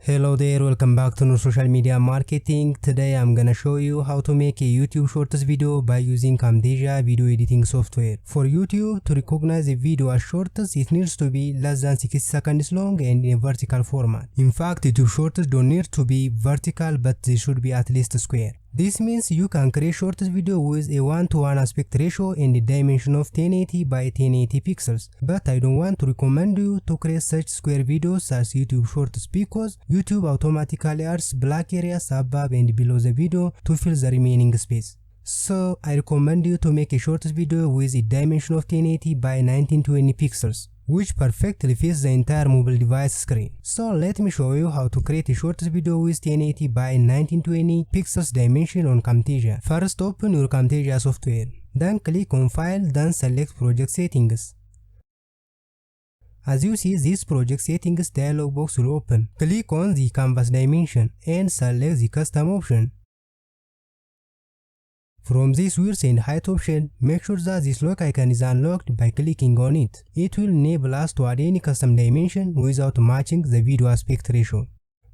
Hello there, welcome back to Noor Social Media Marketing. Today I'm gonna show you how to make a YouTube Shorts video by using Camtasia video editing software. For YouTube to recognize a video as Shorts, it needs to be less than 60 seconds long and in a vertical format. In fact, YouTube Shorts don't need to be vertical, but they should be at least square. This means you can create Shorts video with a 1:1 aspect ratio and a dimension of 1080 by 1080 pixels. But I don't want to recommend you to create such square videos as YouTube Shorts because YouTube automatically adds black areas above and below the video to fill the remaining space. So I recommend you to make a Shorts video with a dimension of 1080 by 1920 pixels, which perfectly fits the entire mobile device screen. So let me show you how to create a Shorts video with 1080 by 1920 pixels dimension on Camtasia. First, open your Camtasia software. Then click on File, then select Project Settings. As you see, this Project Settings dialog box will open. Click on the Canvas dimension and select the Custom option. From this width and height option, make sure that this lock icon is unlocked by clicking on it. It will enable us to add any custom dimension without matching the video aspect ratio.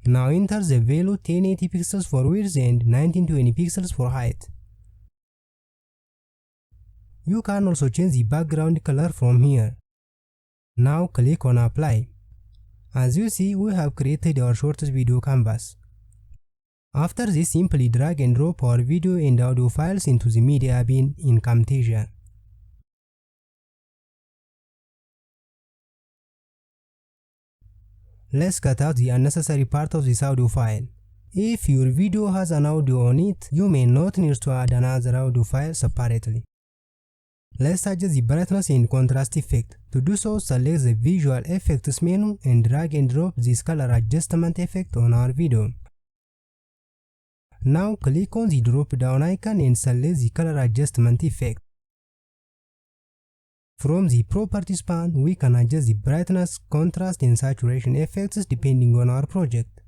Now enter the value 1080 pixels for width and 1920 pixels for height. You can also change the background color from here. Now click on Apply. As you see, we have created our Shorts video canvas. After this, simply drag and drop our video and audio files into the media bin in Camtasia. Let's cut out the unnecessary part of this audio file. If your video has an audio on it, you may not need to add another audio file separately. Let's adjust the brightness and contrast effect. To do so, select the Visual Effects menu and drag and drop this color adjustment effect on our video. Now click on the drop-down icon and select the color adjustment effect. From the properties pane, we can adjust the brightness, contrast and saturation effects depending on our project.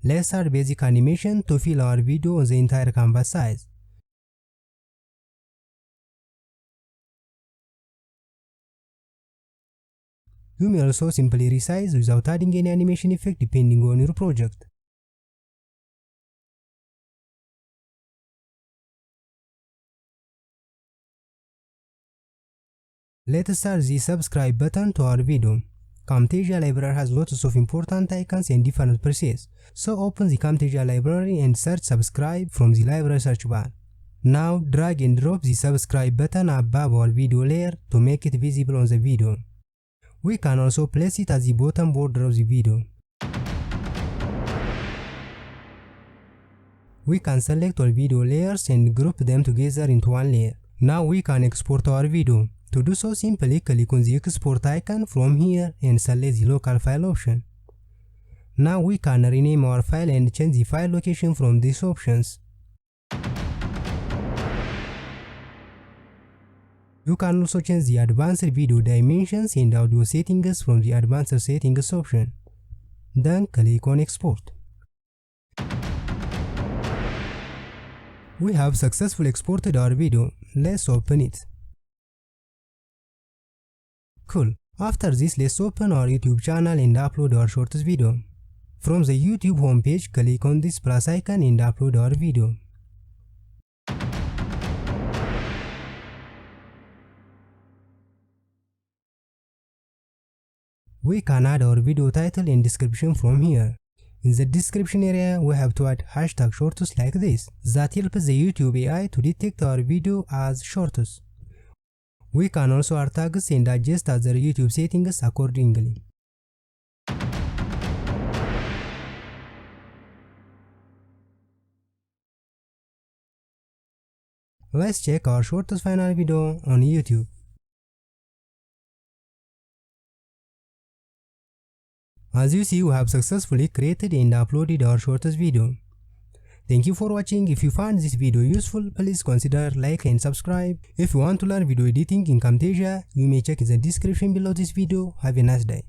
Let's add basic animation to fill our video on the entire canvas size. You may also simply resize without adding any animation effect depending on your project. Let's add the subscribe button to our video. Camtasia library has lots of important icons and different presets, so open the Camtasia library and search subscribe from the library search bar. Now drag and drop the subscribe button above our video layer to make it visible on the video. We can also place it at the bottom border of the video. We can select all video layers and group them together into one layer. Now we can export our video. To do so, simply click on the export icon from here and select the local file option. Now we can rename our file and change the file location from these options. You can also change the advanced video dimensions and audio settings from the advanced settings option. Then click on export. We have successfully exported our video. Let's open it. Cool. After this, let's open our YouTube channel and upload our Shorts video. From the YouTube homepage, click on this plus icon and upload our video. We can add our video title and description from here. In the description area, we have to add hashtag Shorts like this. That helps the YouTube AI to detect our video as Shorts. We can also add tags and adjust other YouTube settings accordingly. Let's check our Shorts final video on YouTube. As you see, we have successfully created and uploaded our Shorts video. Thank you for watching. If you found this video useful, please consider like and subscribe. If you want to learn video editing in Camtasia, you may check the description below this video. Have a nice day.